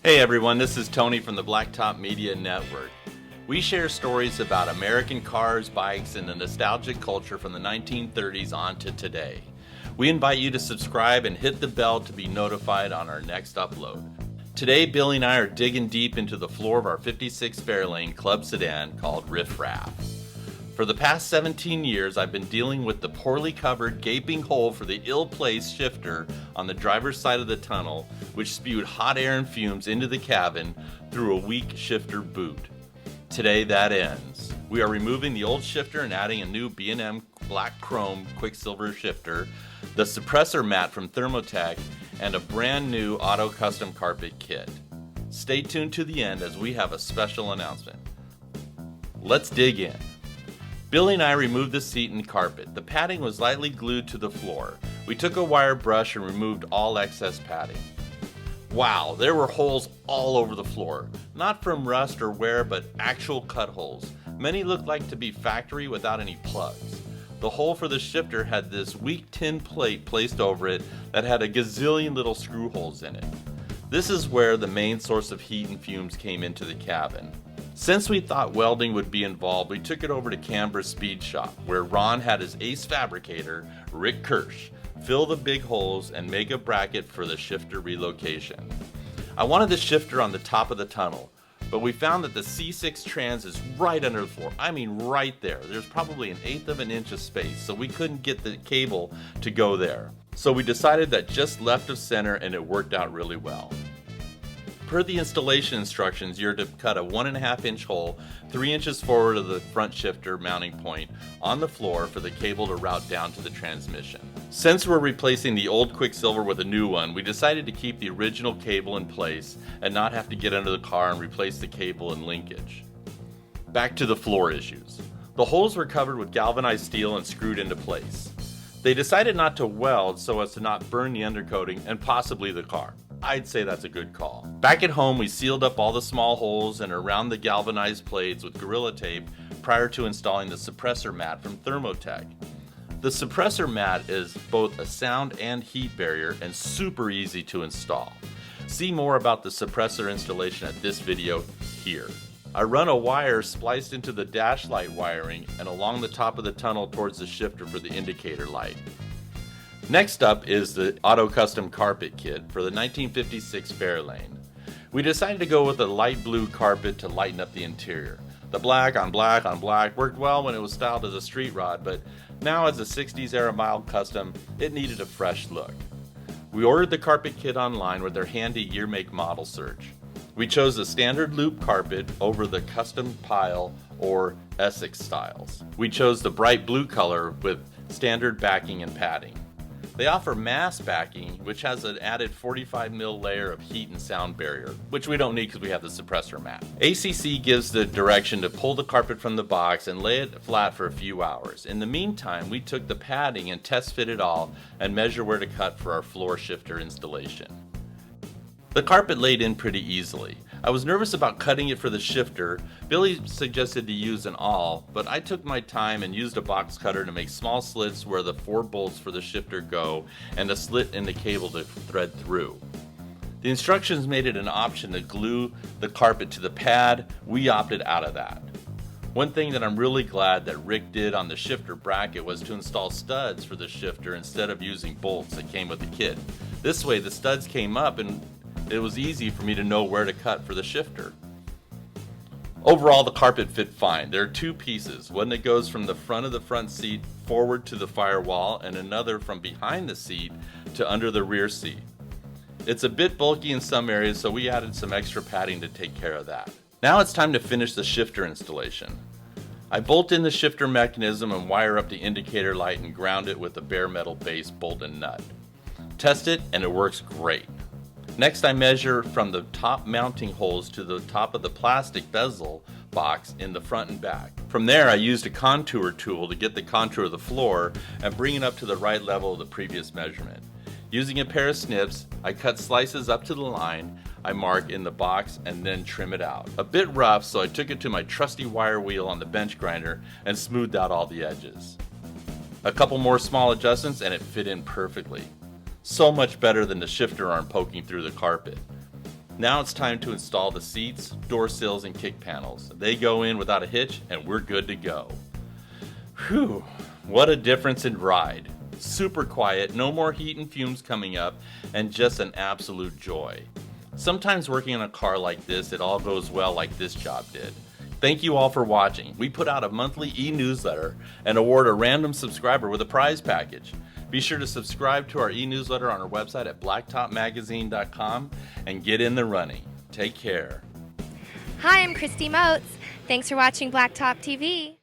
Hey everyone, this is Tony from the Blacktop Media Network. We share stories about American cars, bikes, and the nostalgic culture from the 1930s on to today. We invite you to subscribe and hit the bell to be notified on our next upload. Today, Billy and I are digging deep into the floor of our 56 Fairlane Club Sedan called Riff-Raff. For the past 17 years, I've been dealing with the poorly covered, gaping hole for the ill-placed shifter on the driver's side of the tunnel, which spewed hot air and fumes into the cabin through a weak shifter boot. Today, that ends. We are removing the old shifter and adding a new B&M black chrome Quicksilver shifter, the suppressor mat from Thermo-Tec, and a brand new auto custom carpet kit. Stay tuned to the end as we have a special announcement. Let's dig in. Billy and I removed the seat and carpet. The padding was lightly glued to the floor. We took a wire brush and removed all excess padding. Wow, there were holes all over the floor. Not from rust or wear, but actual cut holes. Many looked like to be factory without any plugs. The hole for the shifter had this weak tin plate placed over it that had a gazillion little screw holes in it. This is where the main source of heat and fumes came into the cabin. Since we thought welding would be involved, we took it over to Canberra's Speed Shop, where Ron had his ace fabricator, Rick Kirsch, fill the big holes and make a bracket for the shifter relocation. I wanted the shifter on the top of the tunnel, but we found that the C6 trans is right under the floor. I mean right there. There's probably 1/8 of an inch of space, so we couldn't get the cable to go there. So we decided that just left of center, and it worked out really well. Per the installation instructions, you're to cut a 1.5 inch hole 3 inches forward of the front shifter mounting point on the floor for the cable to route down to the transmission. Since we're replacing the old Quicksilver with a new one, we decided to keep the original cable in place and not have to get under the car and replace the cable and linkage. Back to the floor issues. The holes were covered with galvanized steel and screwed into place. They decided not to weld so as to not burn the undercoating and possibly the car. I'd say that's a good call. Back at home, we sealed up all the small holes and around the galvanized plates with Gorilla Tape prior to installing the suppressor mat from Thermo-Tec. The suppressor mat is both a sound and heat barrier and super easy to install. See more about the suppressor installation at this video here. I run a wire spliced into the dash light wiring and along the top of the tunnel towards the shifter for the indicator light. Next up is the Auto Custom Carpet Kit for the 1956 Fairlane. We decided to go with a light blue carpet to lighten up the interior. The black on black on black worked well when it was styled as a street rod, but now as a 60s era mild custom, it needed a fresh look. We ordered the carpet kit online with their handy year make model search. We chose the standard loop carpet over the custom pile or Essex styles. We chose the bright blue color with standard backing and padding. They offer mass backing, which has an added 45mm layer of heat and sound barrier, which we don't need because we have the suppressor mat. ACC gives the direction to pull the carpet from the box and lay it flat for a few hours. In the meantime, we took the padding and test fit it all and measure where to cut for our floor shifter installation. The carpet laid in pretty easily. I was nervous about cutting it for the shifter. Billy suggested to use an awl, but I took my time and used a box cutter to make small slits where the 4 bolts for the shifter go and a slit in the cable to thread through. The instructions made it an option to glue the carpet to the pad. We opted out of that. One thing that I'm really glad that Rick did on the shifter bracket was to install studs for the shifter instead of using bolts that came with the kit. This way the studs came up and it was easy for me to know where to cut for the shifter. Overall, the carpet fit fine. There are 2 pieces, one that goes from the front of the front seat forward to the firewall and another from behind the seat to under the rear seat. It's a bit bulky in some areas, so we added some extra padding to take care of that. Now it's time to finish the shifter installation. I bolt in the shifter mechanism and wire up the indicator light and ground it with a bare metal base bolt and nut. Test it and it works great. Next, I measure from the top mounting holes to the top of the plastic bezel box in the front and back. From there, I used a contour tool to get the contour of the floor and bring it up to the right level of the previous measurement. Using a pair of snips, I cut slices up to the line I mark in the box and then trim it out. A bit rough, so I took it to my trusty wire wheel on the bench grinder and smoothed out all the edges. A couple more small adjustments and it fit in perfectly. So much better than the shifter arm poking through the carpet. Now it's time to install the seats, door sills, and kick panels. They go in without a hitch and we're good to go. Whew, what a difference in ride. Super quiet, no more heat and fumes coming up, and just an absolute joy. Sometimes working on a car like this, it all goes well like this job did. Thank you all for watching. We put out a monthly e-newsletter and award a random subscriber with a prize package. Be sure to subscribe to our e-newsletter on our website at blacktopmagazine.com and get in the running. Take care. Hi, I'm Christy Motes. Thanks for watching Blacktop TV.